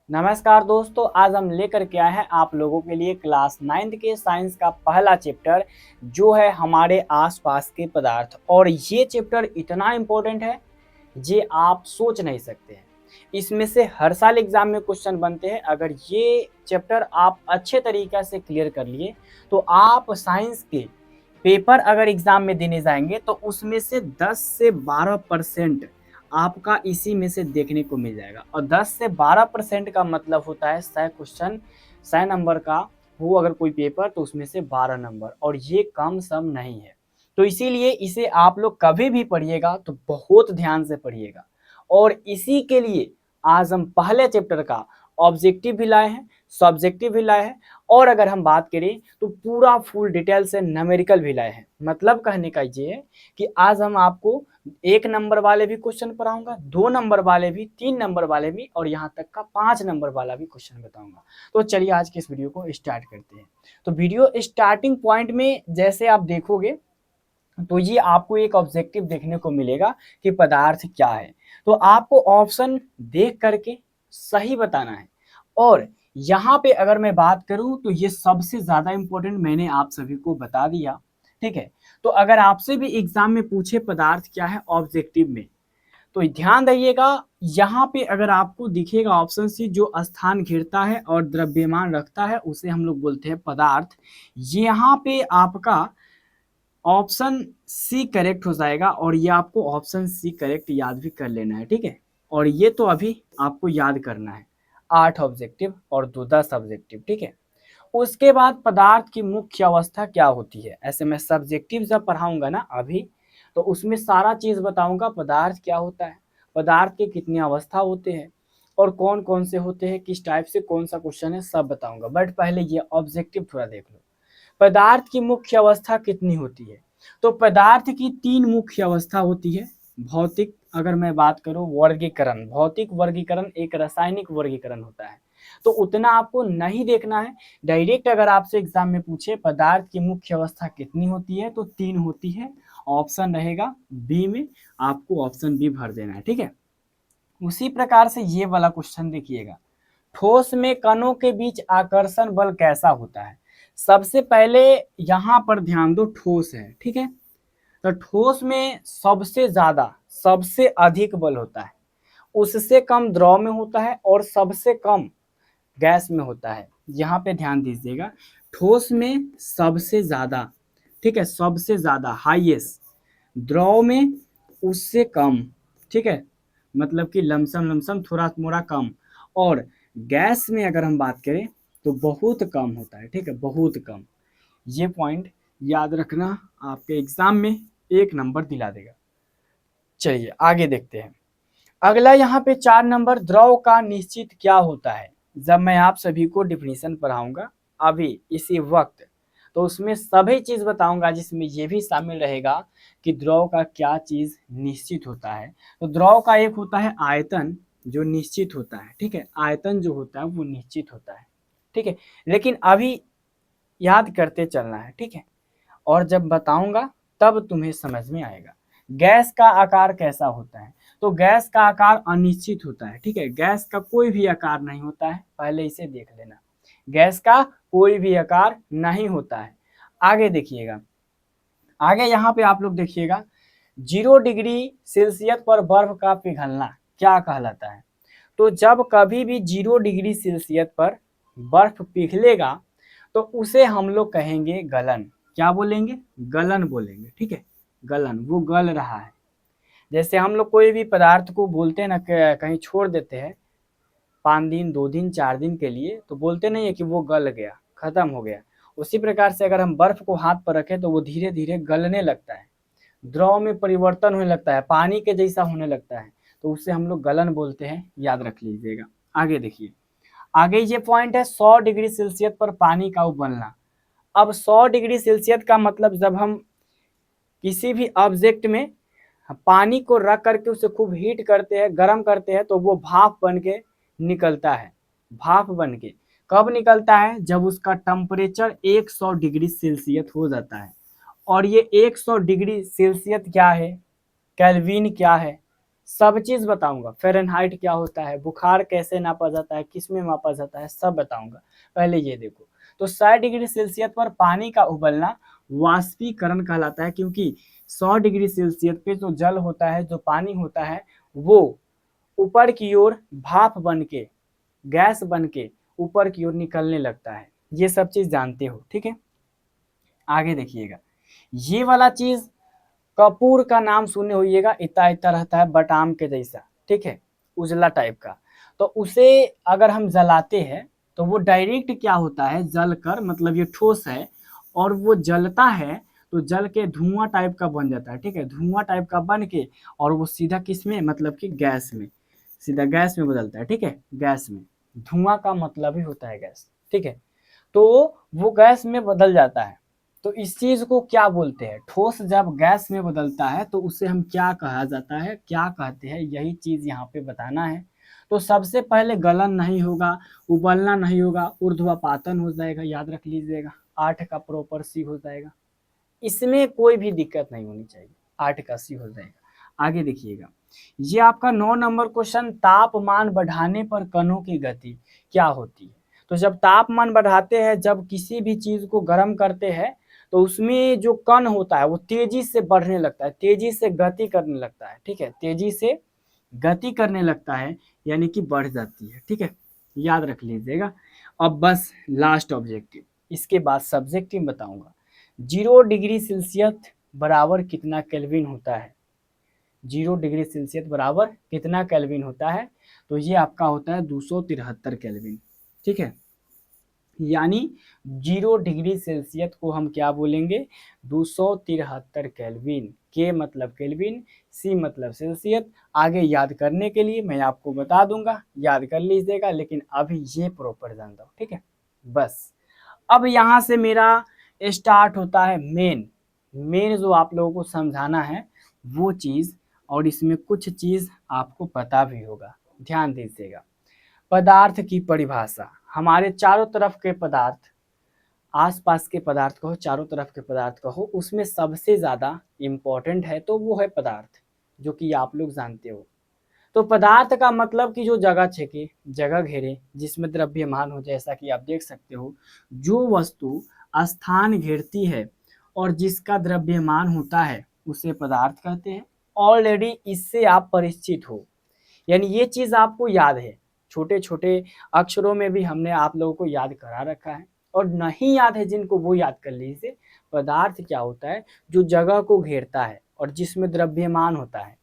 नमस्कार दोस्तों, आज हम लेकर के आए हैं आप लोगों के लिए क्लास 9th के साइंस का पहला चैप्टर जो है हमारे आसपास के पदार्थ। और ये चैप्टर इतना इम्पोर्टेंट है ये आप सोच नहीं सकते हैं। इसमें से हर साल एग्जाम में क्वेश्चन बनते हैं। अगर ये चैप्टर आप अच्छे तरीक़े से क्लियर कर लिए तो आप साइंस के पेपर अगर एग्जाम में देने जाएंगे तो उसमें से 10 से 12% आपका इसी में से देखने को मिल जाएगा। और 10 से 12% का मतलब होता है 100 क्वेश्चन 100 नंबर का हो अगर कोई पेपर तो उसमें से 12 नंबर, और ये कम सम नहीं है। तो इसीलिए इसे आप लोग कभी भी पढ़िएगा तो बहुत ध्यान से पढ़िएगा। और इसी के लिए आज हम पहले चैप्टर का ऑब्जेक्टिव भी लाए हैं, सब्जेक्टिव भी लाए हैं, और अगर हम बात करें तो पूरा फुल डिटेल से न्यूमेरिकल भी लाए हैं। मतलब कहने का ये है कि आज हम आपको 1 नंबर वाले भी क्वेश्चन पढ़ाऊंगा, 2 नंबर वाले भी, 3 नंबर वाले भी, और यहाँ तक का 5 नंबर वाला भी क्वेश्चन बताऊंगा। तो चलिए आज के इस वीडियो को स्टार्ट करते हैं। तो वीडियो स्टार्टिंग पॉइंट में जैसे आप देखोगे तो ये आपको एक ऑब्जेक्टिव देखने को मिलेगा कि पदार्थ क्या है। तो आपको ऑप्शन देख करके सही बताना है। और यहाँ पे अगर मैं बात करूँ तो ये सबसे ज़्यादा इम्पोर्टेंट मैंने आप सभी को बता दिया, ठीक है। तो अगर आपसे भी एग्जाम में पूछे पदार्थ क्या है ऑब्जेक्टिव में, तो ध्यान रहिएगा। यहाँ पे अगर आपको दिखेगा ऑप्शन सी, जो स्थान घेरता है और द्रव्यमान रखता है उसे हम लोग बोलते हैं पदार्थ। यहाँ पे आपका ऑप्शन सी करेक्ट हो जाएगा, और ये आपको ऑप्शन सी करेक्ट याद भी कर लेना है, ठीक है। और ये तो अभी आपको याद करना है 8 ऑब्जेक्टिव और 10 ऑब्जेक्टिव, ठीक है। उसके बाद पदार्थ की मुख्य अवस्था क्या होती है। ऐसे मैं सब्जेक्टिव जब पढ़ाऊंगा ना अभी, तो उसमें सारा चीज बताऊंगा पदार्थ क्या होता है, पदार्थ के कितनी अवस्था होते हैं, और कौन कौन से होते हैं, किस टाइप से कौन सा क्वेश्चन है, सब बताऊंगा। बट पहले ये ऑब्जेक्टिव थोड़ा देख लो। पदार्थ की मुख्य अवस्था कितनी होती है। तो पदार्थ की 3 मुख्य अवस्था होती है। भौतिक, अगर मैं बात करूं वर्गीकरण, भौतिक वर्गीकरण एक रासायनिक वर्गीकरण होता है, तो उतना आपको नहीं देखना है। डायरेक्ट अगर आपसे एग्जाम में पूछे पदार्थ की मुख्य अवस्था कितनी होती है तो 3 होती है। ऑप्शन रहेगा बी में, आपको ऑप्शन बी भर देना है, ठीक है। उसी प्रकार से ये वाला क्वेश्चन देखिएगा, ठोस में कणों के बीच आकर्षण बल कैसा होता है। सबसे पहले यहाँ पर ध्यान दो, ठोस है, ठीक है। तो ठोस में सबसे ज्यादा, सबसे अधिक बल होता है, उससे कम द्रव में होता है, और सबसे कम गैस में होता है। यहाँ पे ध्यान दीजिएगा, ठोस में सबसे ज्यादा, ठीक है, सबसे ज्यादा हाईएस्ट, द्रव में उससे कम, ठीक है, मतलब कि लमसम लमसम थोड़ा मोड़ा कम, और गैस में अगर हम बात करें तो बहुत कम होता है, ठीक है, बहुत कम। ये पॉइंट याद रखना, आपके एग्जाम में 1 नंबर दिला देगा। चलिए आगे देखते हैं। अगला यहाँ पे 4 नंबर, द्रव का निश्चित क्या होता है। जब मैं आप सभी को डिफिनीशन पढ़ाऊंगा अभी इसी वक्त, तो उसमें सभी चीज बताऊंगा, जिसमें ये भी शामिल रहेगा कि द्रव का क्या चीज निश्चित होता है। तो द्रव का एक होता है आयतन, जो निश्चित होता है, ठीक है, आयतन जो होता है वो निश्चित होता है, ठीक है। लेकिन अभी याद करते चलना है, ठीक है, और जब बताऊंगा तब तुम्हें समझ में आएगा। गैस का आकार कैसा होता है। तो गैस का आकार अनिश्चित होता है, ठीक है, गैस का कोई भी आकार नहीं होता है, पहले इसे देख लेना। गैस का कोई भी आकार नहीं होता है। आगे देखिएगा, आगे यहाँ पे आप लोग देखिएगा, 0 डिग्री सेल्सियस पर बर्फ का पिघलना क्या कहलाता है। तो जब कभी भी 0 डिग्री सेल्सियस पर बर्फ पिघलेगा तो उसे हम लोग कहेंगे गलन। क्या बोलेंगे, गलन बोलेंगे, ठीक है, गलन, वो गल रहा है। जैसे हम लोग कोई भी पदार्थ को बोलते हैं ना, कहीं छोड़ देते हैं 5 दिन 2 दिन 4 दिन के लिए, तो बोलते नहीं है कि वो गल गया, खत्म हो गया। उसी प्रकार से अगर हम बर्फ को हाथ पर रखें तो वो धीरे धीरे गलने लगता है, द्रव में परिवर्तन होने लगता है, पानी के जैसा होने लगता है, तो उसे हम लोग गलन बोलते हैं, याद रख लीजिएगा। आगे देखिए, आगे ये पॉइंट है 100 डिग्री सेल्सियस पर पानी का उबलना। अब 100 डिग्री सेल्सियस का मतलब जब हम किसी भी ऑब्जेक्ट में पानी को रख करके उसे खूब हीट करते हैं, गर्म करते हैं, तो वो भाप बन के निकलता है। भाप बन के कब निकलता है, जब उसका टेम्परेचर 100 डिग्री सेल्सियस हो जाता है। और ये 100 डिग्री सेल्सियस क्या है, केल्विन क्या है, सब चीज बताऊंगा। फ़ारेनहाइट क्या होता है, बुखार कैसे नापा जाता है, किस में मापा जाता है, सब बताऊंगा। पहले ये देखो, तो 60 डिग्री सेल्सियस पर पानी का उबलना वाष्पीकरण कहलाता है, क्योंकि 100 डिग्री सेल्सियस पे जो जल होता है, जो पानी होता है, वो ऊपर की ओर भाप बन के, गैस बन के ऊपर की ओर निकलने लगता है। ये सब चीज जानते हो, ठीक है। आगे देखिएगा, ये वाला चीज कपूर का नाम सुने होइएगा, इतना इतना रहता है बटाम के जैसा, ठीक है, उजला टाइप का। तो उसे अगर हम जलाते हैं तो वो डायरेक्ट क्या होता है, जल कर, मतलब ये ठोस है और वो जलता है तो जल के धुआं टाइप का बन जाता है, ठीक है, धुआं टाइप का बन के और वो सीधा किस में, मतलब कि गैस में, सीधा गैस में बदलता है, ठीक है, गैस में। धुआं का मतलब ही होता है गैस, ठीक है। तो वो गैस में बदल जाता है। तो इस चीज को क्या बोलते हैं, ठोस जब गैस में बदलता है तो उसे हम क्या कहा जाता है, क्या कहते हैं, यही चीज यहाँ पे बताना है। तो सबसे पहले गलन नहीं होगा, उबलना नहीं होगा, ऊर्ध्वपातन हो जाएगा, याद रख लीजिएगा, 8 का प्रॉपर सी हो जाएगा, इसमें कोई भी दिक्कत नहीं होनी चाहिए, 8 का सी हो जाएगा। आगे देखिएगा, ये आपका 9 नंबर क्वेश्चन, तापमान बढ़ाने पर कणों की गति क्या होती है। तो जब तापमान बढ़ाते हैं, जब किसी भी चीज को गर्म करते हैं, तो उसमें जो कण होता है वो तेजी से बढ़ने लगता है, तेजी से गति करने लगता है, ठीक है, तेजी से गति करने लगता है, यानी कि बढ़ जाती है, ठीक है, याद रख लीजिएगा। अब बस लास्ट ऑब्जेक्टिव, इसके बाद सब्जेक्टिव बताऊंगा। 0 डिग्री सेल्सियस बराबर कितना केल्विन होता है, 0 डिग्री सेल्सियस बराबर कितना केल्विन होता है, तो ये आपका होता है 273 केल्विन, ठीक है। यानी 0 डिग्री सेल्सियस को हम क्या बोलेंगे, 273 केल्विन, के मतलब केल्विन, सी मतलब सेल्सियस। आगे याद करने के लिए मैं आपको बता दूंगा, याद कर लीजिएगा, लेकिन अभी ये प्रॉपर जान दो, ठीक है। बस अब यहाँ से मेरा स्टार्ट होता है मेन, मेन जो आप लोगों को समझाना है वो चीज़, और इसमें कुछ चीज़ आपको पता भी होगा, ध्यान दीजिएगा। पदार्थ की परिभाषा, हमारे चारों तरफ के पदार्थ, आसपास के पदार्थ कहो, चारों तरफ के पदार्थ कहो, उसमें सबसे ज़्यादा इम्पोर्टेंट है तो वो है पदार्थ, जो कि आप लोग जानते हो। तो पदार्थ का मतलब कि जो जगह छेके, जगह घेरे, जिसमें द्रव्यमान हो, जैसा कि आप देख सकते हो, जो वस्तु स्थान घेरती है और जिसका द्रव्यमान होता है उसे पदार्थ कहते हैं। ऑलरेडी इससे आप परिचित हो, यानी ये चीज आपको याद है, छोटे छोटे अक्षरों में भी हमने आप लोगों को याद करा रखा है, और नहीं याद है जिनको वो याद कर लीजिए। पदार्थ क्या होता है, जो जगह को घेरता है और जिसमें द्रव्यमान होता है।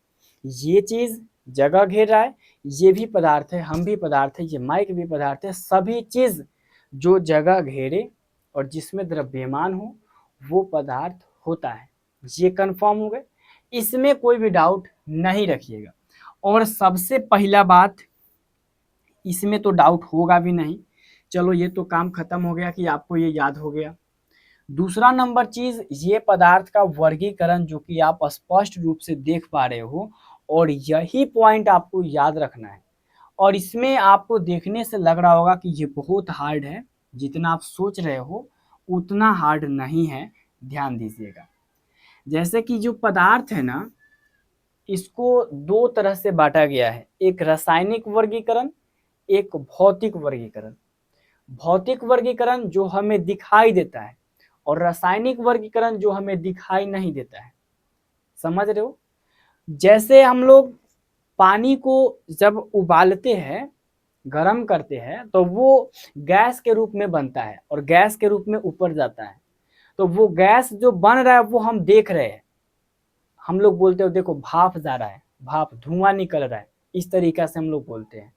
ये चीज जगह घेर रहा है, ये भी पदार्थ है, हम भी पदार्थ है, ये माइक भी पदार्थ है, सभी चीज जो जगह घेरे और जिसमें द्रव्यमान हो वो पदार्थ होता है। ये कंफर्म हो गए, इसमें कोई भी डाउट नहीं रखिएगा। और सबसे पहला बात, इसमें तो डाउट होगा भी नहीं, चलो ये तो काम खत्म हो गया कि आपको ये याद हो गया। दूसरा नंबर चीज, ये पदार्थ का वर्गीकरण जो कि आप स्पष्ट रूप से देख पा रहे हो, और यही पॉइंट आपको याद रखना है। और इसमें आपको देखने से लग रहा होगा कि ये बहुत हार्ड है, जितना आप सोच रहे हो उतना हार्ड नहीं है, ध्यान दीजिएगा। जैसे कि जो पदार्थ है ना, इसको दो तरह से बांटा गया है, एक रासायनिक वर्गीकरण, एक भौतिक वर्गीकरण। भौतिक वर्गीकरण जो हमें दिखाई देता है, और रासायनिक वर्गीकरण जो हमें दिखाई नहीं देता है, समझ रहे हो। जैसे हम लोग पानी को जब उबालते हैं, गर्म करते हैं, तो वो गैस के रूप में बनता है और गैस के रूप में ऊपर जाता है। तो वो गैस जो बन रहा है वो हम देख रहे हैं, हम लोग बोलते हो देखो भाप जा रहा है, भाप, धुआं निकल रहा है, इस तरीका से हम लोग बोलते हैं।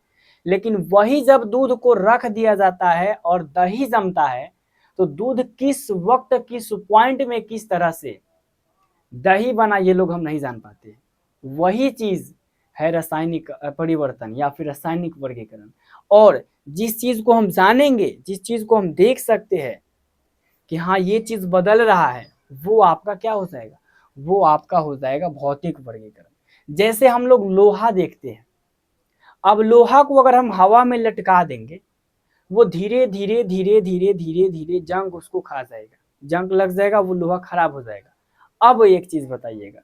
लेकिन वही जब दूध को रख दिया जाता है और दही जमता है, तो दूध किस वक्त, किस पॉइंट में, किस तरह से दही बना, ये लोग हम नहीं जान पाते। वही चीज है रासायनिक परिवर्तन या फिर रासायनिक वर्गीकरण। और जिस चीज को हम जानेंगे, जिस चीज को हम देख सकते हैं कि हाँ ये चीज बदल रहा है, वो आपका क्या हो जाएगा, वो आपका हो जाएगा भौतिक वर्गीकरण। जैसे हम लोग लोहा देखते हैं, अब लोहा को अगर हम हवा में लटका देंगे, वो धीरे धीरे धीरे धीरे धीरे धीरे जंग उसको खा जाएगा, जंग लग जाएगा, वो लोहा खराब हो जाएगा। अब एक चीज बताइएगा,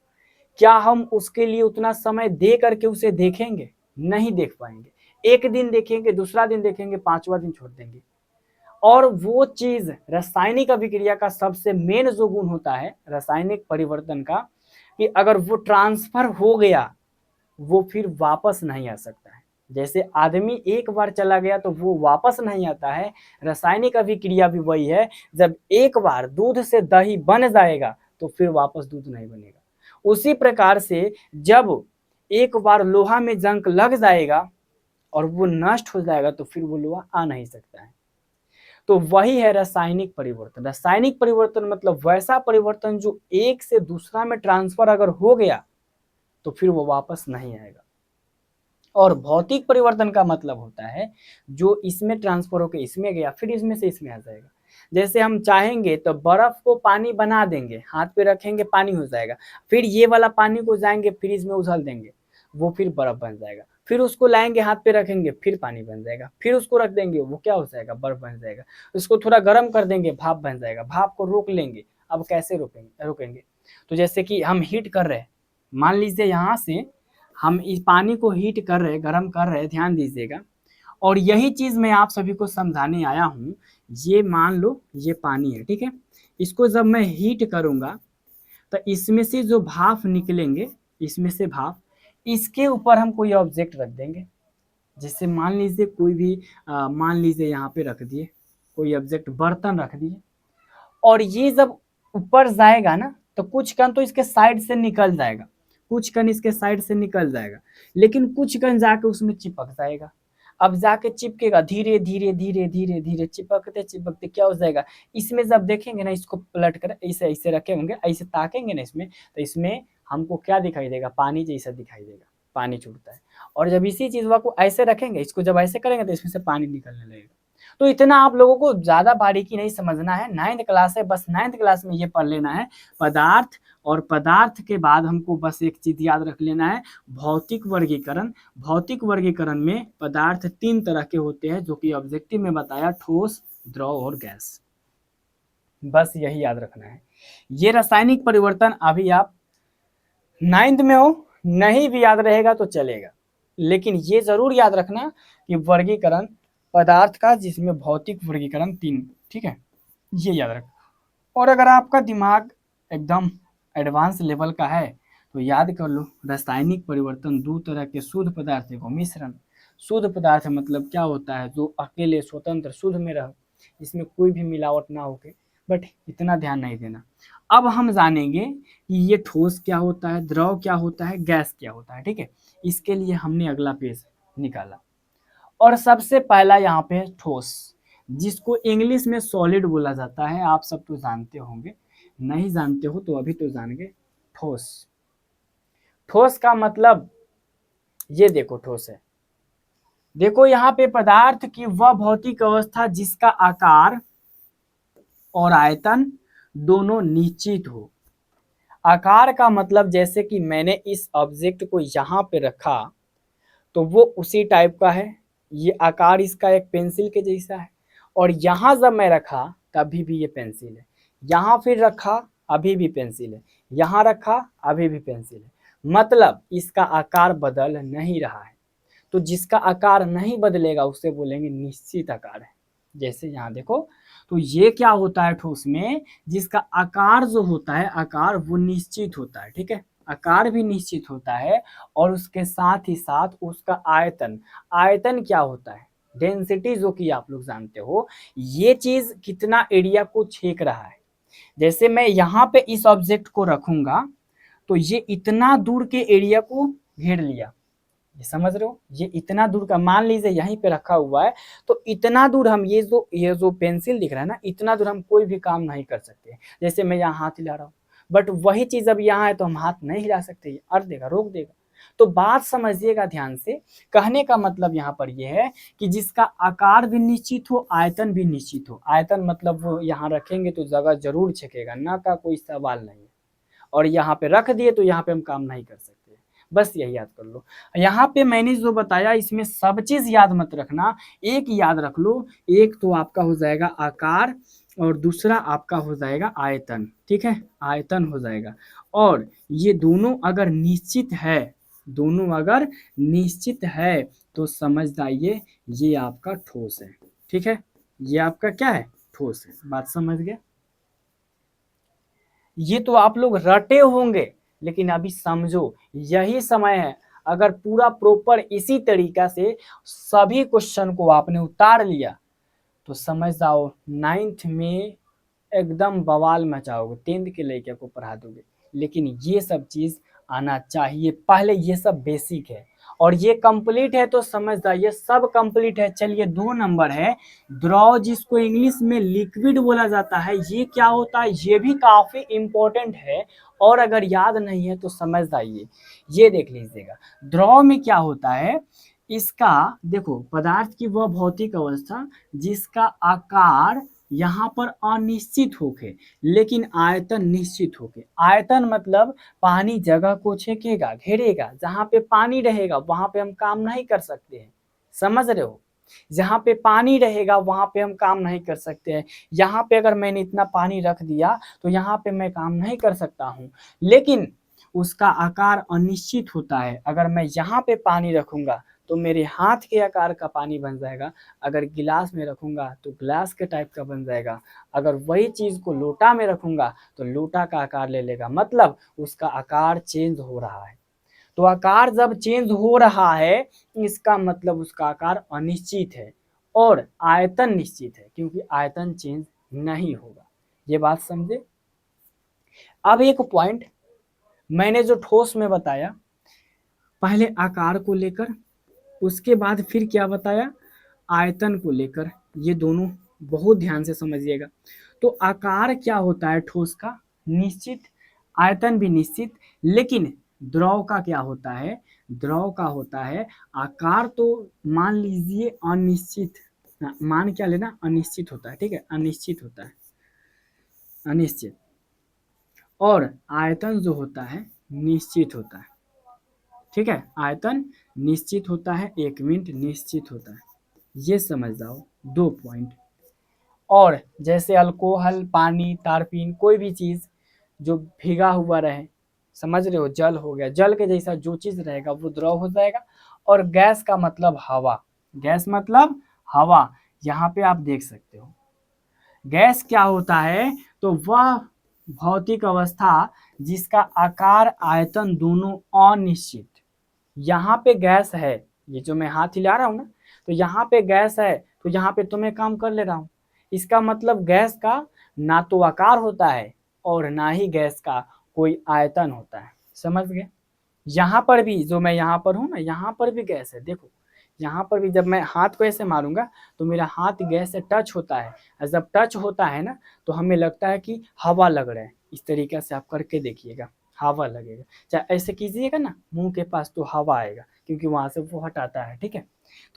क्या हम उसके लिए उतना समय दे करके उसे देखेंगे? नहीं देख पाएंगे। एक दिन देखेंगे, दूसरा दिन देखेंगे, पांचवा दिन छोड़ देंगे। और वो चीज रासायनिक अभिक्रिया का सबसे मेन जो गुण होता है रासायनिक परिवर्तन का, कि अगर वो ट्रांसफर हो गया वो फिर वापस नहीं आ सकता है। जैसे आदमी एक बार चला गया तो वो वापस नहीं आता है, रासायनिक अभिक्रिया भी वही है। जब एक बार दूध से दही बन जाएगा तो फिर वापस दूध नहीं बनेगा। उसी प्रकार से जब एक बार लोहा में जंग लग जाएगा और वो नष्ट हो जाएगा तो फिर वो लोहा आ नहीं सकता है। तो वही है रासायनिक परिवर्तन। रासायनिक परिवर्तन मतलब वैसा परिवर्तन जो एक से दूसरा में ट्रांसफर अगर हो गया तो फिर वो वापस नहीं आएगा। और भौतिक परिवर्तन का मतलब होता है जो इसमें ट्रांसफर होकर इसमें गया फिर इसमें से इसमें आ जाएगा। जैसे हम चाहेंगे तो बर्फ को पानी बना देंगे, हाथ पे रखेंगे पानी हो जाएगा, फिर ये वाला पानी को जाएंगे फ्रिज में उछल देंगे, वो फिर बर्फ बन जाएगा, फिर उसको लाएंगे हाथ पे रखेंगे फिर पानी बन जाएगा, फिर उसको रख देंगे वो क्या हो जाएगा, बर्फ बन जाएगा। उसको थोड़ा गर्म कर देंगे भाप बन जाएगा, भाप को रोक लेंगे। अब कैसे रोकेंगे? तो जैसे कि हम हीट कर रहे हैं, मान लीजिए यहाँ से हम इस पानी को हीट कर रहे, गर्म कर रहे, ध्यान दीजिएगा। और यही चीज मैं आप सभी को समझाने आया हूँ। ये मान लो ये पानी है, ठीक है। इसको जब मैं हीट करूंगा तो इसमें से जो भाप निकलेंगे, इसमें से भाप, इसके ऊपर हम कोई ऑब्जेक्ट रख देंगे। जैसे मान लीजिए कोई भी मान लीजिए यहाँ पे रख दिए कोई ऑब्जेक्ट, बर्तन रख दिए, और ये जब ऊपर जाएगा ना तो कुछ कण तो इसके साइड से निकल जाएगा, कुछ कण इसके साइड से निकल जाएगा, लेकिन कुछ कण जाके उसमें चिपक जाएगा। अब जाके चिपकेगा, धीरे धीरे धीरे धीरे धीरे चिपकते चिपकते क्या हो जाएगा, इसमें जब देखेंगे ना, इसको पलट कर ऐसे ऐसे रखे होंगे, ऐसे ताकेंगे ना इसमें, तो इसमें हमको क्या दिखाई देगा, पानी जैसा दिखाई देगा, पानी छूटता है। और जब इसी चीज को ऐसे रखेंगे, इसको जब ऐसे करेंगे तो इसमें से पानी निकलने लगेगा। तो इतना आप लोगों को ज्यादा बारीकी नहीं समझना है, 9th क्लास है, बस 9th क्लास में ये पढ़ लेना है पदार्थ। और पदार्थ के बाद हमको बस एक चीज याद रख लेना है, भौतिक वर्गीकरण। भौतिक वर्गीकरण में पदार्थ 3 तरह के होते हैं, जो कि ऑब्जेक्टिव में बताया, ठोस, द्रव और गैस। बस यही याद रखना है। ये रासायनिक परिवर्तन अभी आप 9th में हो, नहीं भी याद रहेगा तो चलेगा, लेकिन ये जरूर याद रखना कि वर्गीकरण पदार्थ का, जिसमें भौतिक वर्गीकरण 3, ठीक है, ये याद रख। और अगर आपका दिमाग एकदम एडवांस लेवल का है तो याद कर लो, रासायनिक परिवर्तन 2 तरह के शुद्ध पदार्थ को मिश्रण। शुद्ध पदार्थ मतलब क्या होता है, जो अकेले स्वतंत्र शुद्ध में रहो, इसमें कोई भी मिलावट ना होके, बट इतना ध्यान नहीं देना। अब हम जानेंगे कि ये ठोस क्या होता है, द्रव क्या होता है, गैस क्या होता है, ठीक है। इसके लिए हमने अगला पेज निकाला, और सबसे पहला यहाँ पे ठोस, जिसको इंग्लिश में सॉलिड बोला जाता है, आप सब तो जानते होंगे, नहीं जानते हो तो अभी तो जान गए। ठोस, ठोस का मतलब ये देखो, ठोस है, देखो यहाँ पे पदार्थ की वह भौतिक अवस्था जिसका आकार और आयतन दोनों निश्चित हो। आकार का मतलब जैसे कि मैंने इस ऑब्जेक्ट को यहाँ पे रखा तो वो उसी टाइप का है, ये आकार इसका एक पेंसिल के जैसा है। और यहाँ जब मैं रखा तभी भी ये पेंसिल है, यहाँ फिर रखा अभी भी पेंसिल है, यहाँ रखा अभी भी पेंसिल है, मतलब इसका आकार बदल नहीं रहा है। तो जिसका आकार नहीं बदलेगा उसे बोलेंगे निश्चित आकार है। जैसे यहाँ देखो, तो ये क्या होता है ठोस में, जिसका आकार जो होता है, आकार वो निश्चित होता है, ठीक है, आकार भी निश्चित होता है। और उसके साथ ही साथ उसका आयतन, आयतन क्या होता है, डेंसिटी, जो कि आप लोग जानते हो, ये चीज कितना एरिया को छेक रहा है। जैसे मैं यहाँ पे इस ऑब्जेक्ट को रखूंगा तो ये इतना दूर के एरिया को घेर लिया, ये समझ रहे हो, ये इतना दूर का, मान लीजिए यहीं पे रखा हुआ है तो इतना दूर हम ये जो पेंसिल दिख रहा है ना, इतना दूर हम कोई भी काम नहीं कर सकते। जैसे मैं यहाँ हाथ हिला रहा हूँ, बट वही चीज अब यहाँ है तो हम हाथ नहीं हिला सकते, ये अड़ देगा, रोक देगा। तो बात समझिएगा ध्यान से, कहने का मतलब यहाँ पर यह है कि जिसका आकार भी निश्चित हो, आयतन भी निश्चित हो। आयतन मतलब वो यहाँ रखेंगे तो जगह जरूर छकेगा, ना का कोई सवाल नहीं है, और यहाँ पे रख दिए तो यहाँ पे हम काम नहीं कर सकते। बस यही याद कर लो। यहाँ पे मैंने जो बताया इसमें सब चीज याद मत रखना, एक याद रख लो, एक तो आपका हो जाएगा आकार, और दूसरा आपका हो जाएगा आयतन, ठीक है, आयतन हो जाएगा। और ये दोनों अगर निश्चित है, दोनों अगर निश्चित है तो समझ जाइए ये आपका ठोस है, ठीक है, ये आपका क्या है, ठोस है। बात समझ गए? ये तो आप लोग रटे होंगे, लेकिन अभी समझो, यही समय है। अगर पूरा प्रॉपर इसी तरीका से सभी क्वेश्चन को आपने उतार लिया तो समझ जाओ 9th में एकदम बवाल मचाओगे, 10th के लड़के को पढ़ा दोगे। लेकिन ये सब चीज आना चाहिए, पहले ये सब बेसिक है और ये कंप्लीट है तो समझ जाइए सब कंप्लीट है। चलिए 2 नंबर है द्रव, जिसको इंग्लिश में लिक्विड बोला जाता है, ये क्या होता है, ये भी काफी इंपॉर्टेंट है। और अगर याद नहीं है तो समझ जाइए, ये देख लीजिएगा द्रव में क्या होता है। इसका देखो, पदार्थ की वह भौतिक अवस्था जिसका आकार यहाँ पर अनिश्चित होके लेकिन आयतन निश्चित होके। आयतन मतलब पानी जगह को छेकेगा, घेरेगा, जहाँ पे पानी रहेगा वहां पे हम काम नहीं कर सकते हैं, समझ रहे हो। जहाँ पे पानी रहेगा वहां पे हम काम नहीं कर सकते हैं। यहाँ पे अगर मैंने इतना पानी रख दिया तो यहाँ पे मैं काम नहीं कर सकता हूँ, लेकिन उसका आकार अनिश्चित होता है। अगर मैं यहाँ पे पानी रखूंगा तो मेरे हाथ के आकार का पानी बन जाएगा, अगर गिलास में रखूंगा तो ग्लास के टाइप का बन जाएगा, अगर वही चीज को लोटा में रखूंगा तो लोटा का आकार ले लेगा। मतलब उसका आकार चेंज हो रहा है। तो आकार जब चेंज हो रहा है इसका मतलब उसका आकार अनिश्चित है और आयतन निश्चित है, क्योंकि आयतन चेंज नहीं होगा। ये बात समझे। अब एक पॉइंट मैंने जो ठोस में बताया, पहले आकार को लेकर, उसके बाद फिर क्या बताया, आयतन को लेकर। ये दोनों बहुत ध्यान से समझिएगा। तो आकार क्या होता है ठोस का, निश्चित, आयतन भी निश्चित। लेकिन द्रव का क्या होता है, द्रव का होता है आकार तो मान लीजिए अनिश्चित, मान क्या लेना, अनिश्चित होता है, ठीक है, अनिश्चित होता है, अनिश्चित। और आयतन जो होता है निश्चित होता है, ठीक है, आयतन निश्चित होता है, 1 मिनट, निश्चित होता है। ये समझ जाओ 2 पॉइंट। और जैसे अल्कोहल, पानी, तारपीन, कोई भी चीज जो भीगा हुआ रहे, समझ रहे हो, जल हो गया, जल के जैसा जो चीज रहेगा वो द्रव हो जाएगा। और गैस का मतलब हवा, गैस मतलब हवा। यहाँ पे आप देख सकते हो गैस क्या होता है, तो वह भौतिक अवस्था जिसका आकार आयतन दोनों अनिश्चित। यहाँ पे गैस है, ये जो मैं हाथ हिला रहा हूँ ना, तो यहाँ पे गैस है, तो यहाँ पे तो मैं काम कर ले रहा हूँ। इसका मतलब गैस का ना तो आकार होता है और ना ही गैस का कोई आयतन होता है, समझ गए। यहाँ पर भी जो मैं यहाँ पर हूँ ना, यहाँ पर भी गैस है, देखो यहाँ पर भी जब मैं हाथ को ऐसे मारूंगा तो मेरा हाथ गैस से टच होता है, और जब टच होता है ना तो हमें लगता है कि हवा लग रहा है। इस तरीके से आप करके देखिएगा, हवा लगेगा। चाहे ऐसे कीजिएगा ना मुंह के पास तो हवा आएगा, क्योंकि वहां से वो हटाता है, ठीक है।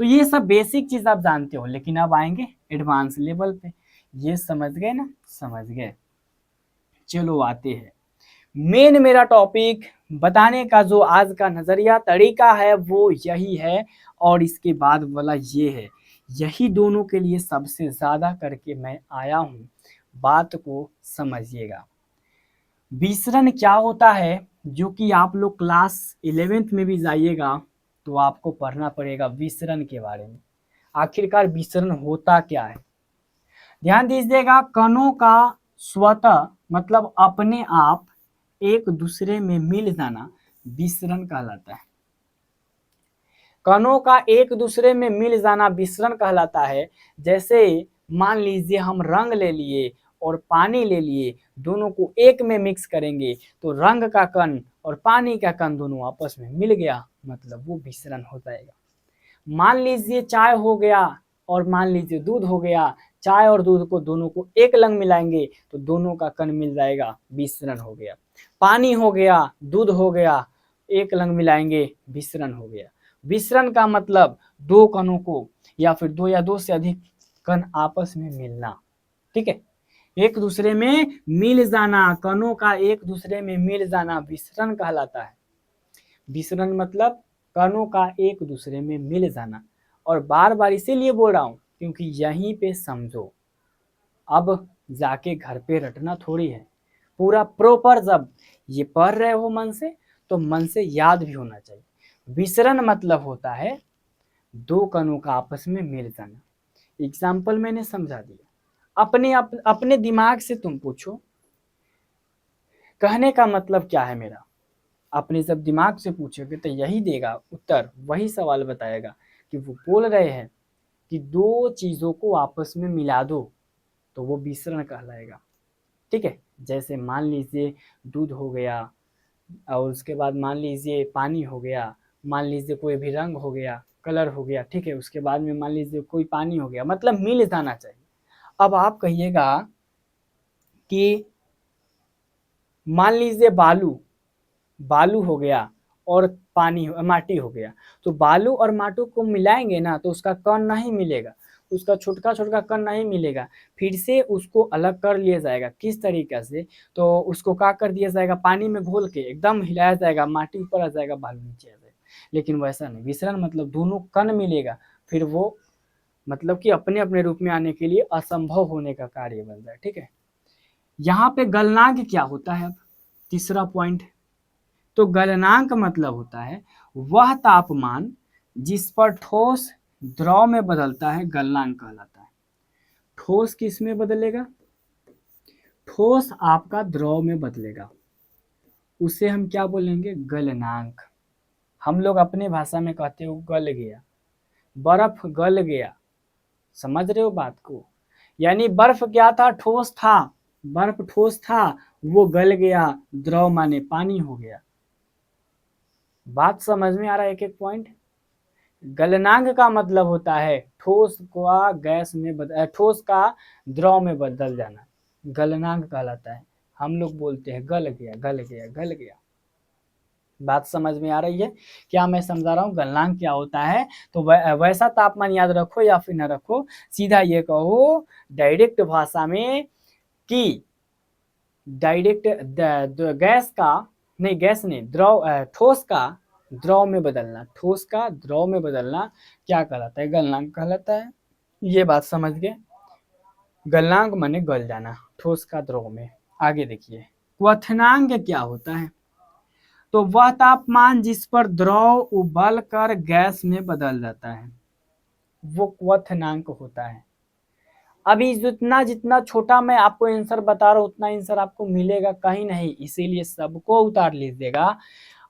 तो ये सब बेसिक चीज आप जानते हो, लेकिन अब आएंगे एडवांस लेवल पे। ये समझ गए ना, समझ गए। चलो आते हैं मेन मेरा टॉपिक बताने का, जो आज का नजरिया तरीका है वो यही है। और इसके बाद वाला ये है, यही दोनों के लिए सबसे ज्यादा करके मैं आया हूं, बात को समझिएगा। विसरण क्या होता है, जो कि आप लोग क्लास 11th में भी जाइएगा तो आपको पढ़ना पड़ेगा विसरण के बारे में। आखिरकार विसरण होता क्या है, ध्यान दीजिएगा। कणों का स्वतः मतलब अपने आप एक दूसरे में मिल जाना विसरण कहलाता है। कणों का एक दूसरे में मिल जाना विसरण कहलाता है। जैसे मान लीजिए हम रंग ले लिए और पानी ले लिए, दोनों को एक में मिक्स करेंगे तो रंग का कण और पानी का कण दोनों आपस में मिल गया, मतलब वो विसरण हो जाएगा। मान लीजिए चाय हो गया और मान लीजिए दूध हो गया, चाय और दूध को दोनों को एक लंग मिलाएंगे तो दोनों का कण मिल जाएगा, विसरण हो गया। पानी हो गया, दूध हो गया, एक लंग मिलाएंगे, विसरण हो गया। विसरण का मतलब दो कणों को या फिर दो या दो से अधिक कण आपस में मिलना, ठीक है, एक दूसरे में मिल जाना, कणों का एक दूसरे में मिल जाना विसरण कहलाता है। विसरण मतलब कणों का एक दूसरे में मिल जाना। और बार बार इसीलिए बोल रहा हूं क्योंकि यहीं पे समझो। अब जाके घर पे रटना थोड़ी है, पूरा प्रॉपर जब ये पढ़ रहे हो मन से तो मन से याद भी होना चाहिए। विसरण मतलब होता है दो कणों का आपस में मिल जाना। एग्जाम्पल मैंने समझा दिया। अपने दिमाग से तुम पूछो, कहने का मतलब क्या है मेरा, अपने जब दिमाग से पूछोगे तो यही देगा उत्तर, वही सवाल बताएगा कि वो बोल रहे हैं कि दो चीजों को आपस में मिला दो तो वो विसरण कहलाएगा। ठीक है, जैसे मान लीजिए दूध हो गया और उसके बाद मान लीजिए पानी हो गया, मान लीजिए कोई भी रंग हो गया, कलर हो गया, ठीक है, उसके बाद में मान लीजिए कोई पानी हो गया, मतलब मिल जाना चाहिए। अब आप कहिएगा कि मान लीजिए बालू बालू हो गया और पानी माटी हो गया, तो बालू और माटी को मिलाएंगे ना तो उसका कण नहीं मिलेगा, उसका छोटका छोटका कण नहीं मिलेगा, फिर से उसको अलग कर लिया जाएगा। किस तरीके से, तो उसको क्या कर दिया जाएगा, पानी में घोल के एकदम हिलाया जाएगा, माटी ऊपर आ जाएगा, बालू नीचे आ जाएगा। लेकिन वैसा नहीं, विसरण मतलब दोनों कण मिलेगा, फिर वो मतलब कि अपने अपने रूप में आने के लिए असंभव होने का कार्य बन जाए। ठीक है, यहाँ पे गलनांक क्या होता है, अब तीसरा पॉइंट। तो गलनांक मतलब होता है वह तापमान जिस पर ठोस द्रव में बदलता है, गलनांक कहलाता है। ठोस किस में बदलेगा, ठोस आपका द्रव में बदलेगा, उसे हम क्या बोलेंगे, गलनांक। हम लोग अपने भाषा में कहते हो गल गया, बर्फ गल गया, समझ रहे हो बात को, यानी बर्फ क्या था, ठोस था, बर्फ ठोस था, वो गल गया, द्रव माने पानी हो गया। बात समझ में आ रहा है, एक एक पॉइंट। गलनांक का मतलब होता है ठोस का गैस में ठोस का द्रव में बदल जाना, गलनांक कहलाता है। हम लोग बोलते हैं गल गया, गल गया, गल गया। बात समझ में आ रही है, क्या मैं समझा रहा हूँ, गलनांक क्या होता है। तो वैसा तापमान याद रखो या फिर ना रखो, सीधा ये कहो डायरेक्ट भाषा में कि डायरेक्ट गैस का, नहीं गैस नहीं, द्रव ठोस का द्रव में बदलना, ठोस का द्रव में बदलना क्या कहलाता है, गलनांक कहलाता है। ये बात समझ गए, गलनांक माने गल जाना, ठोस का द्रव में। आगे देखिए, क्वथनांक क्या होता है। तो वह तापमान जिस पर द्रव उबल कर गैस में बदल जाता है, वो क्वथनांक होता है। अभी जितना जितना छोटा मैं आपको आंसर बता रहा हूँ उतना आंसर आपको मिलेगा कहीं नहीं, इसीलिए सबको उतार लीजिएगा।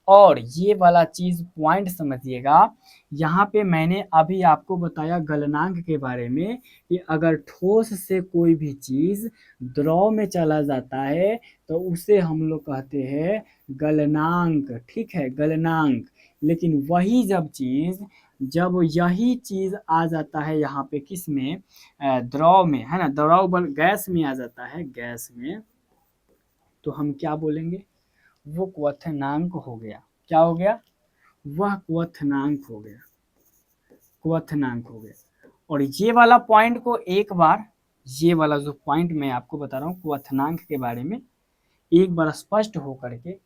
और ये वाला चीज पॉइंट समझिएगा, यहाँ पे मैंने अभी आपको बताया गलनांक के बारे में कि अगर ठोस से कोई भी चीज द्रव में चला जाता है तो उसे हम लोग कहते हैं गलनांक। ठीक है, गलनांक। लेकिन वही जब यही चीज आ जाता है यहाँ पे किस में, द्रव में, है ना, द्रव बन गैस में आ जाता है, गैस में, तो हम क्या बोलेंगे, वो क्वथनांक हो गया। क्या हो गया, वह क्वथनांक हो गया, क्वथनांक हो गया। और ये वाला पॉइंट को एक बार, ये वाला जो पॉइंट मैं आपको बता रहा हूँ क्वथनांक के बारे में, एक बार स्पष्ट हो करके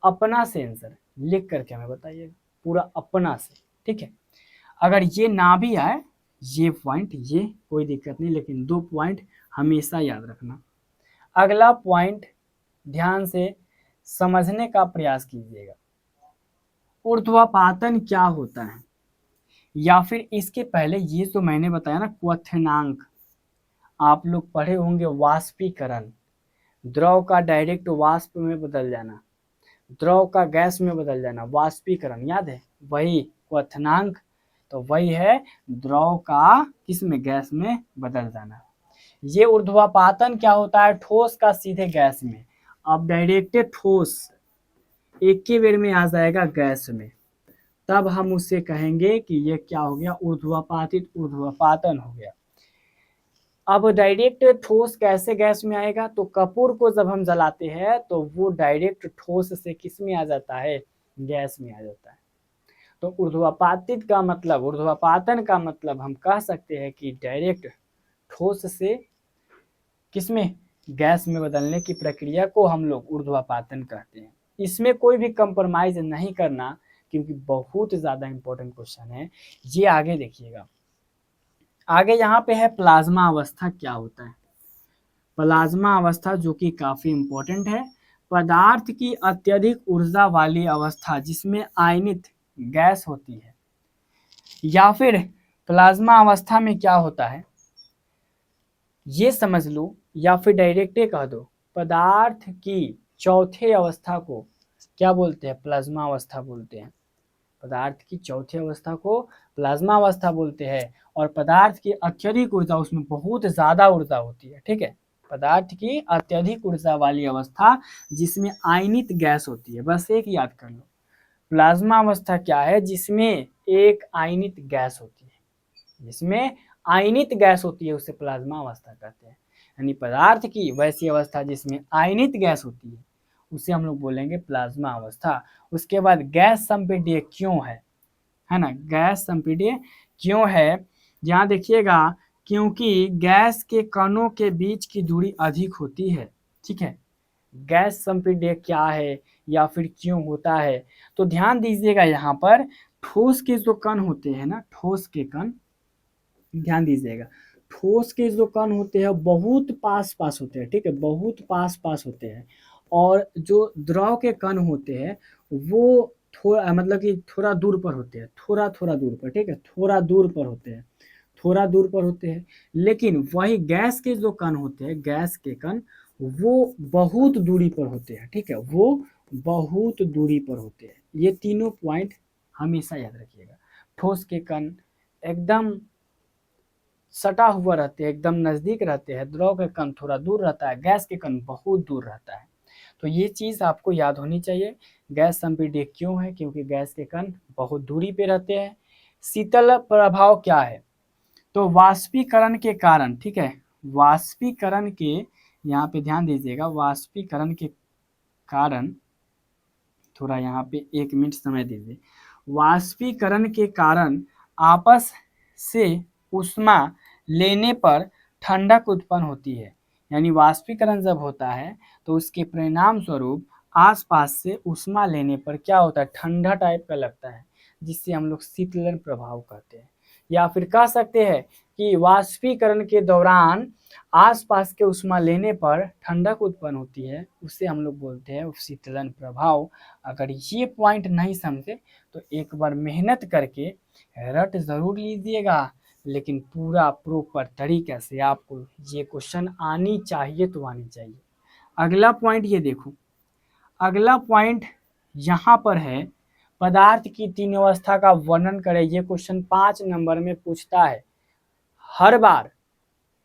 अपना से आंसर लिख करके हमें बताइएगा, पूरा अपना से। ठीक है, अगर ये ना भी आए ये पॉइंट, ये कोई दिक्कत नहीं, लेकिन दो पॉइंट हमेशा याद रखना। अगला पॉइंट ध्यान से समझने का प्रयास कीजिएगा, ऊर्ध्वापातन क्या होता है, या फिर इसके पहले ये तो मैंने बताया ना क्वथनांक, आप लोग पढ़े होंगे वाष्पीकरण, द्रव का डायरेक्ट वाष्प में बदल जाना, द्रव का गैस में बदल जाना, वाष्पीकरण याद है, वही क्वथनांक। तो वही है द्रव का किस में, गैस में बदल जाना। ये ऊर्ध्वापातन क्या होता है, ठोस का सीधे गैस में। अब डायरेक्ट ठोस एक के बेर में आ जाएगा गैस में, तब हम उससे कहेंगे कि ये क्या हो गया, ऊर्ध्वापातित, ऊर्ध्वापातन हो गया। अब डायरेक्ट ठोस कैसे गैस में आएगा, तो कपूर को जब हम जलाते हैं तो वो डायरेक्ट ठोस से किस में आ जाता है, गैस में आ जाता है। तो ऊर्ध्वापातित का मतलब, ऊर्ध्वापातन का मतलब हम कह सकते हैं कि डायरेक्ट ठोस से किसमें, गैस में बदलने की प्रक्रिया को हम लोग ऊर्ध्वापातन कहते हैं। इसमें कोई भी कंप्रोमाइज नहीं करना, क्योंकि बहुत ज्यादा इंपॉर्टेंट क्वेश्चन है। ये आगे देखिएगा, आगे यहाँ पे है प्लाज्मा अवस्था क्या होता है। प्लाज्मा अवस्था जो कि काफी इंपॉर्टेंट है, पदार्थ की अत्यधिक ऊर्जा वाली अवस्था जिसमें आयनित गैस होती है, या फिर प्लाज्मा अवस्था में क्या होता है ये समझ लो, या फिर डायरेक्ट कह दो, पदार्थ की चौथे अवस्था को क्या बोलते हैं, प्लाज्मा अवस्था बोलते हैं। पदार्थ की चौथी अवस्था को प्लाज्मा अवस्था बोलते हैं, और पदार्थ की अत्यधिक ऊर्जा, उसमें बहुत ज्यादा ऊर्जा होती है, ठीक है। पदार्थ की अत्यधिक ऊर्जा वाली अवस्था जिसमें आयनित गैस होती है, बस एक याद कर लो। प्लाज्मा अवस्था क्या है, जिसमें एक आयनित गैस होती है, जिसमें आयनित गैस होती है उसे प्लाज्मा अवस्था कहते हैं। यानी पदार्थ की वैसी अवस्था जिसमें आयनित गैस होती है उसे हम लोग बोलेंगे प्लाज्मा अवस्था। उसके बाद गैस संपीड्य क्यों है ना, गैस संपीड्य क्यों है, यहाँ देखिएगा, क्योंकि गैस के कणों के बीच की दूरी अधिक होती है, ठीक है। गैस संपीड्य क्या है या फिर क्यों होता है, तो ध्यान दीजिएगा यहाँ पर, ठोस के जो कण होते हैं ना, ठोस के कण, ध्यान दीजिएगा, ठोस के जो कण होते हैं बहुत पास पास होते हैं, ठीक है, बहुत पास पास होते हैं। और जो द्रव के कण होते हैं वो थोड़ा, मतलब कि थोड़ा दूर पर होते हैं, थोड़ा थोड़ा दूर पर, ठीक है, थोड़ा दूर पर होते हैं, थोड़ा दूर पर होते हैं। लेकिन वही गैस के जो कण होते हैं, गैस के कण वो बहुत दूरी पर होते हैं, ठीक है, वो बहुत दूरी पर होते हैं। ये तीनों पॉइंट हमेशा याद रखिएगा। ठोस के कण एकदम सटा हुआ रहते हैं, एकदम नजदीक रहते हैं, द्रव के कण थोड़ा दूर रहता है, गैस के कण बहुत दूर रहता है। तो ये चीज आपको याद होनी चाहिए। गैस संपीड्य क्यों है, क्योंकि गैस के कण बहुत दूरी पे रहते हैं। शीतल प्रभाव क्या है, तो वाष्पीकरण के कारण, ठीक है, वाष्पीकरण के, यहाँ पे ध्यान दीजिएगा, वाष्पीकरण के कारण, थोड़ा यहाँ पे 1 मिनट समय दीजिए। वाष्पीकरण के कारण आपस से ऊष्मा लेने पर ठंडक उत्पन्न होती है। यानी वाष्पीकरण जब होता है तो उसके परिणाम स्वरूप आसपास से ऊष्मा लेने पर क्या होता है, ठंडा टाइप का लगता है, जिससे हम लोग शीतलन प्रभाव कहते हैं। या फिर कह सकते हैं कि वाष्पीकरण के दौरान आसपास के ऊष्मा लेने पर ठंडक उत्पन्न होती है, उसे हम लोग बोलते हैं शीतलन प्रभाव। अगर ये पॉइंट नहीं समझे तो एक बार मेहनत करके रट जरूर लीजिएगा, लेकिन पूरा प्रॉपर तरीके से आपको ये क्वेश्चन आनी चाहिए तो आनी चाहिए। अगला पॉइंट ये देखो, अगला पॉइंट यहाँ पर है, पदार्थ की तीन अवस्था का वर्णन करें। ये क्वेश्चन 5 नंबर में पूछता है हर बार,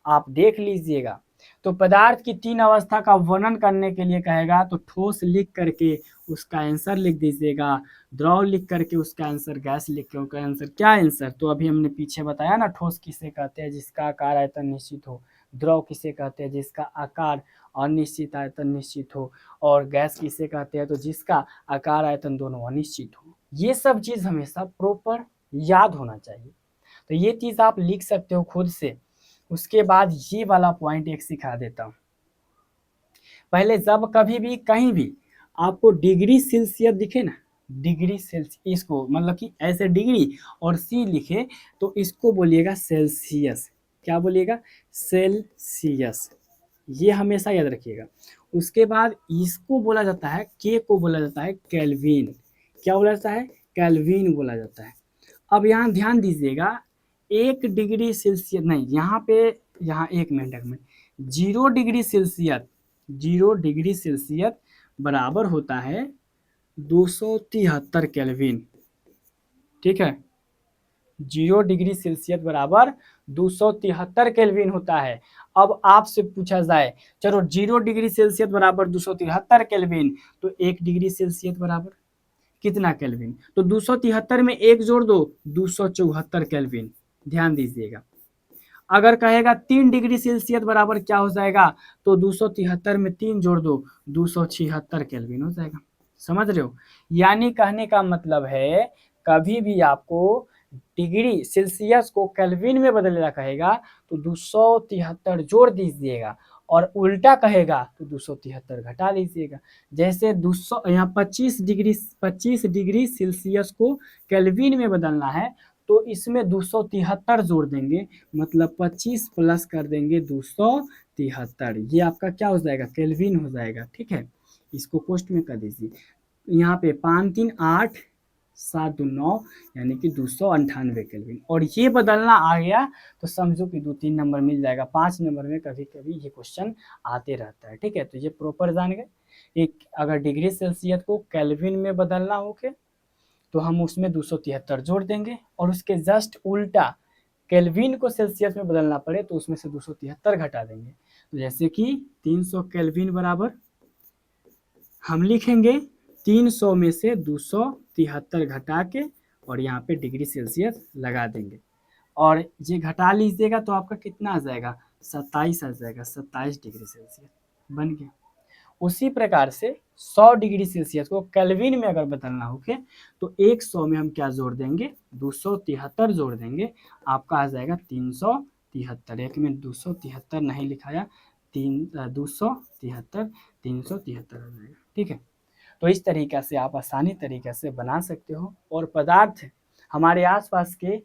आप देख लीजिएगा। तो पदार्थ की तीन अवस्था का वर्णन करने के लिए कहेगा तो ठोस लिख करके उसका आंसर लिख दीजिएगा, द्रव लिख करके उसका आंसर, गैस लिख के उसका आंसर। क्या आंसर, तो अभी हमने पीछे बताया ना, ठोस किसे कहते हैं, जिसका आकार आयतन निश्चित हो। द्रव किसे कहते हैं, जिसका आकार अनिश्चित आयतन निश्चित हो। और गैस किसे कहते हैं, तो जिसका आकार आयतन दोनों अनिश्चित हो। ये सब चीज हमेशा प्रॉपर याद होना चाहिए। तो ये चीज आप लिख सकते हो खुद से। उसके बाद ये वाला पॉइंट एक सिखा देता हूं। पहले जब कभी भी कहीं भी आपको डिग्री सेल्सियस दिखे ना, डिग्री सेल्सियस, इसको मतलब कि ऐसे डिग्री और सी लिखे तो इसको बोलिएगा सेल्सियस। क्या बोलिएगा, सेल्सियस। ये हमेशा याद रखिएगा। उसके बाद इसको बोला जाता है, के को बोला जाता है केल्विन। क्या बोला जाता है, केल्विन बोला जाता है। अब यहाँ ध्यान दीजिएगा, 1 डिग्री सेल्सियस नहीं, यहाँ पे, यहाँ 1 minute 0 degree Celsius, 0 degree Celsius बराबर होता है 273 केल्विन, ठीक है। 0 डिग्री सेल्सियस बराबर 273 केल्विन होता है। अब आपसे पूछा जाए, चलो 0 डिग्री सेल्सियस बराबर 273 केल्विन, तो 1 डिग्री सेल्सियस बराबर कितना केल्विन, तो 273 में 1 जोड़ दो, 274 केल्विन। ध्यान दीजिएगा। अगर कहेगा 3 डिग्री सेल्सियस बराबर क्या हो जाएगा, तो 273 में 3 जोड़ दो, 276 केल्विन हो जाएगा। समझ रहे हो, यानी कहने का मतलब है कभी भी आपको डिग्री सेल्सियस को केल्विन में बदलना कहेगा तो 273 जोड़ दीजिएगा, और उल्टा कहेगा तो 273 घटा दीजिएगा। जैसे 200 यहाँ 25 डिग्री सेल्सियस को केल्विन में बदलना है तो इसमें 273 जोड़ देंगे, मतलब 25 प्लस कर देंगे 273, ये आपका क्या हो जाएगा, केल्विन हो जाएगा। ठीक है, इसको कोष्ट में कर दीजिए। यहाँ पे 5 3 8 7 2 9 यानी कि 298 केल्विन, और ये बदलना आ गया तो समझो कि 2-3 नंबर मिल जाएगा। 5 नंबर में कभी कभी ये क्वेश्चन आते रहता है। ठीक है, तो ये प्रॉपर जान गए। एक अगर डिग्री सेल्सियस को केल्विन में बदलना हो के तो हम उसमें 273 जोड़ देंगे, और उसके जस्ट उल्टा केल्विन को सेल्सियस में बदलना पड़े तो उसमें से 273 घटा देंगे। तो जैसे कि 300 केल्विन बराबर हम लिखेंगे 300 में से 273 घटा के और यहाँ पे डिग्री सेल्सियस लगा देंगे, और ये घटा लीजिएगा तो आपका कितना आ जाएगा, 27 आ जाएगा। 27 डिग्री सेल्सियस बन गया। उसी प्रकार से 100 डिग्री सेल्सियस को केल्विन में अगर बदलना हो तो 100 में हम क्या जोड़ देंगे, 273 जोड़ देंगे, आपका आ जाएगा 373। एक मिनट, 273 नहीं लिखाया, 273 373 आ जाएगा। ठीक है, तो इस तरीके से आप आसानी तरीके से बना सकते हो। और पदार्थ, हमारे आसपास के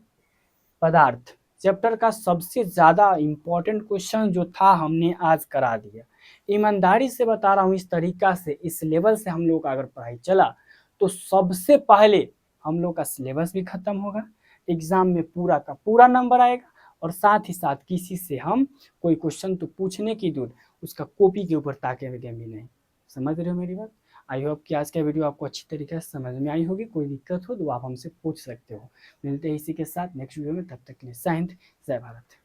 पदार्थ चैप्टर का सबसे ज़्यादा इम्पोर्टेंट क्वेश्चन जो था हमने आज करा दिया। ईमानदारी से बता रहा हूँ, इस तरीका से इस लेवल से हम लोग का अगर पढ़ाई चला तो सबसे पहले हम लोग का सिलेबस भी खत्म होगा, एग्जाम में पूरा का पूरा नंबर आएगा, और साथ ही साथ किसी से हम कोई क्वेश्चन तो पूछने की दूर उसका कॉपी के ऊपर ताकेंगे भी नहीं। समझ रहे हो मेरी बात? आई होप कि आज का वीडियो आपको अच्छी तरीके से समझ में आई होगी। कोई दिक्कत हो तो आप हमसे पूछ सकते हो। मिलते हैं इसी के साथ नेक्स्ट वीडियो में, तब तक के लिए जय हिंद, जय भारत।